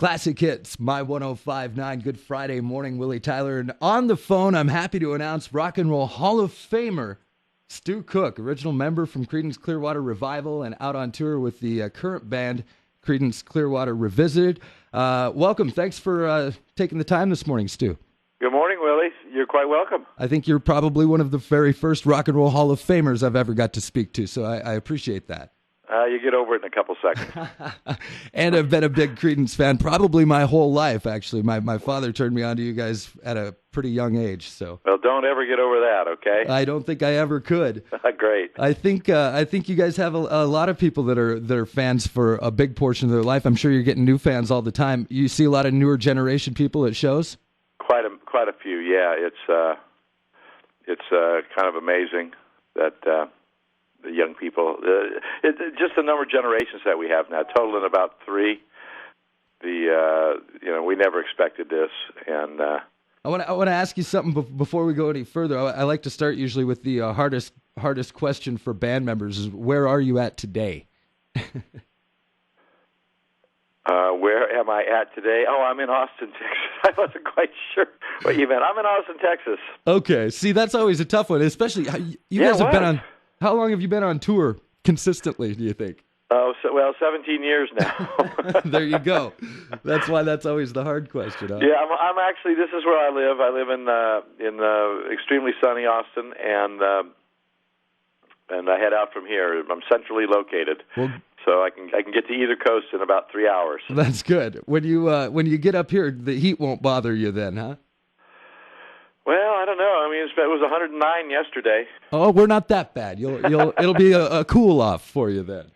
Classic Hits, My 105.9. Good Friday morning, Willy Tyler. And on the phone, I'm happy to announce Rock and Roll Hall of Famer Stu Cook, original member from Creedence Clearwater Revival and out on tour with the current band, Creedence Clearwater Revisited. Welcome. Thanks for taking the time this morning, Stu. Good morning, Willie. You're quite welcome. I think you're probably one of the very first Rock and Roll Hall of Famers I've ever got to speak to, so I appreciate that. You get over it in a couple seconds. And I've been a big Creedence fan probably my whole life, actually. My father turned me on to you guys at a pretty young age. So. Well, don't ever get over that, okay? I don't think I ever could. Great. I think you guys have a lot of people that are fans for a big portion of their life. I'm sure you're getting new fans all the time. You see a lot of newer generation people at shows? Quite a few, yeah. It's kind of amazing that... the young people, just the number of generations that we have now, totaling about 3. We never expected this, and I want to ask you something before we go any further. I like to start usually with the hardest question for band members: is where are you at today? Where am I at today? Oh, I'm in Austin, Texas. I wasn't quite sure what you meant. I'm in Austin, Texas. Okay, see, that's always a tough one, especially you guys have been on. How long have you been on tour consistently, do you think? 17 years now. There you go. That's why that's always the hard question. Huh? Yeah, I'm actually, this is where I live. I live in extremely sunny Austin, and I head out from here. I'm centrally located, so I can get to either coast in about 3 hours. That's good. When you get up here, the heat won't bother you then, huh? Well, I don't know. I mean, it was 109 yesterday. Oh, we're not that bad. It'll be a cool off for you then.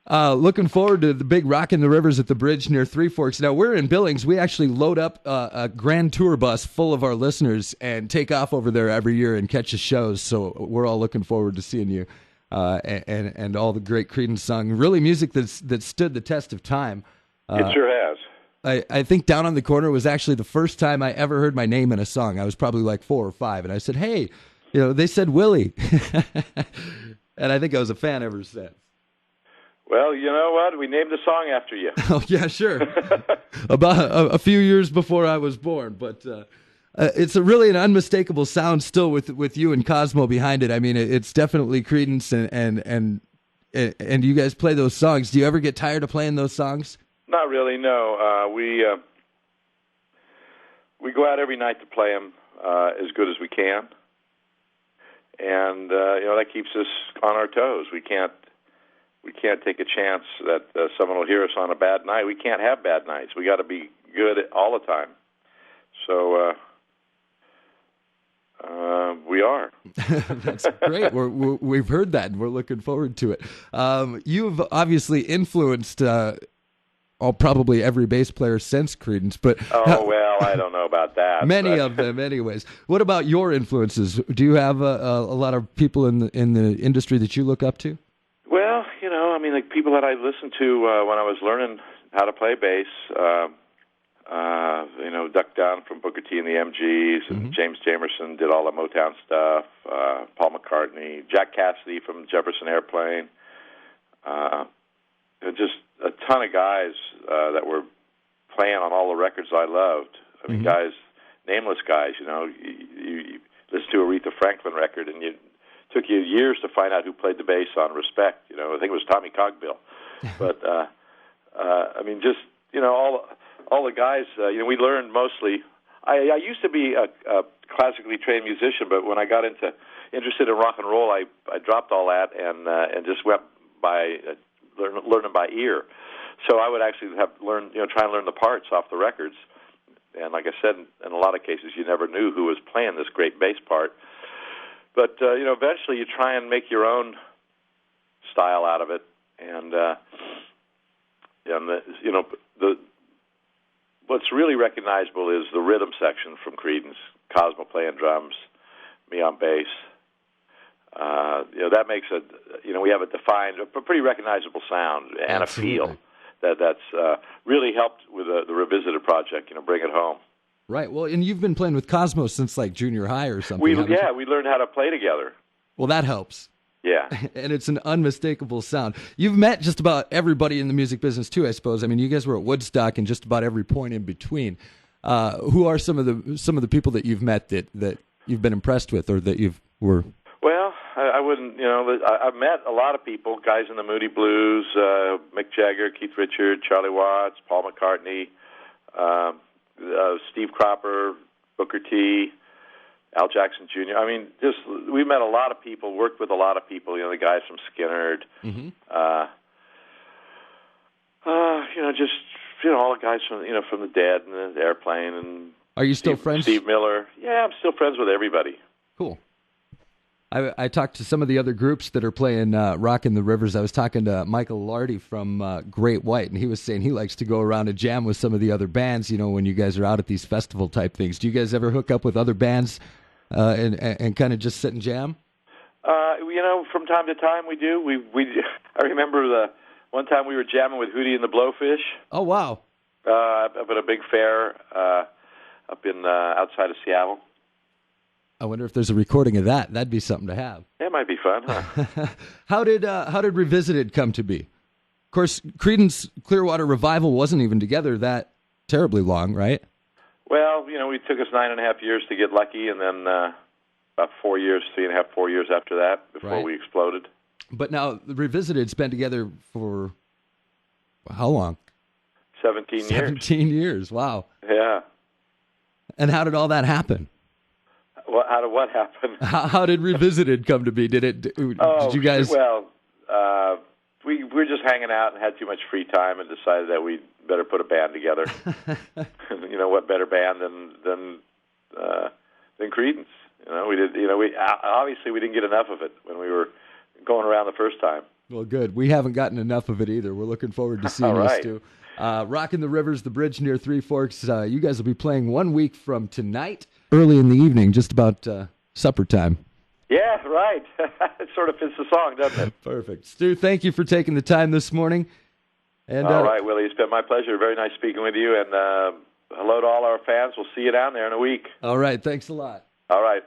Looking forward to the big Rock in the Rivers at the bridge near Three Forks. Now, we're in Billings. We actually load up a grand tour bus full of our listeners and take off over there every year and catch the shows. So we're all looking forward to seeing you and all the great Creedence songs. Really music that stood the test of time. It sure has. I think Down on the Corner was actually the first time I ever heard my name in a song. I was probably like 4 or 5, and I said, hey, they said Willie. And I think I was a fan ever since. Well, you know what? We named the song after you. Oh, yeah, sure. About a few years before I was born, but it's really an unmistakable sound still with you and Cosmo behind it. I mean, it's definitely Creedence, and you guys play those songs. Do you ever get tired of playing those songs? Not really, no. We go out every night to play them as good as we can, and that keeps us on our toes. We can't take a chance that someone will hear us on a bad night. We can't have bad nights. We got to be good all the time. So we are. That's great. We've heard that, and we're looking forward to it. You've obviously influenced. Probably every bass player since Creedence, but I don't know about that. Many of them, anyways. What about your influences? Do you have a lot of people in the industry that you look up to? Well, the people that I listened to when I was learning how to play bass, Duck Down from Booker T and the MGs, and James Jamerson did all the Motown stuff. Paul McCartney, Jack Cassidy from Jefferson Airplane. Just a ton of guys that were playing on all the records I loved. I mean, guys, nameless guys. You listen to Aretha Franklin record, and it took you years to find out who played the bass on Respect. I think it was Tommy Cogbill. But just all the guys. We learned mostly. I used to be a classically trained musician, but when I got interested in rock and roll, I dropped all that and just went by. Learning by ear, so I would actually try and learn the parts off the records. And like I said, in a lot of cases, you never knew who was playing this great bass part. But eventually, you try and make your own style out of it. And what's really recognizable is the rhythm section from Creedence. Cosmo playing drums, me on bass. That makes we have a pretty recognizable sound and Absolutely. A feel that's really helped with the Revisited project, bring it home. Right. Well, and you've been playing with Cosmo since like junior high or something. We learned how to play together. Well, that helps. Yeah. And it's an unmistakable sound. You've met just about everybody in the music business too, I suppose. I mean, you guys were at Woodstock and just about every point in between. Who are some of the people that you've met that you've been impressed with, or that were? Well, I wouldn't, I've met a lot of people, guys in the Moody Blues, Mick Jagger, Keith Richards, Charlie Watts, Paul McCartney, Steve Cropper, Booker T, Al Jackson Jr. I mean, we met a lot of people, worked with a lot of people, the guys from Skinner, Mm-hmm. All the guys from the Dead and the Airplane, and are you still friends? Steve Miller. Yeah, I'm still friends with everybody. Cool. I talked to some of the other groups that are playing Rockin' the Rivers. I was talking to Michael Lardy from Great White, and he was saying he likes to go around and jam with some of the other bands, when you guys are out at these festival type things. Do you guys ever hook up with other bands and kind of just sit and jam? From time to time we do. I remember the one time we were jamming with Hootie and the Blowfish. Oh, wow. Up at a big fair up in outside of Seattle. I wonder if there's a recording of that. That'd be something to have. That might be fun, huh? How did Revisited come to be? Of course, Creedence Clearwater Revival wasn't even together that terribly long, right? Well, it took us 9.5 years to get lucky, and then about 4 years, 3.5, 4 years after that before we exploded. But now Revisited's been together for how long? 17 years. 17 years. Wow. Yeah. And how did all that happen? Well, how did what happen? How did Revisited come to be? Did you guys? Well, we were just hanging out and had too much free time and decided that we'd better put a band together. What better band than Creedence? We obviously we didn't get enough of it when we were going around the first time. Well, good. We haven't gotten enough of it either. We're looking forward to seeing you, Stu. Rockin' the Rivers, the bridge near Three Forks. You guys will be playing 1 week from tonight, early in the evening, just about supper time. Yeah, right. It sort of fits the song, doesn't it? Perfect. Stu, thank you for taking the time this morning. And, all right, Willie. It's been my pleasure. Very nice speaking with you. And hello to all our fans. We'll see you down there in a week. All right. Thanks a lot. All right.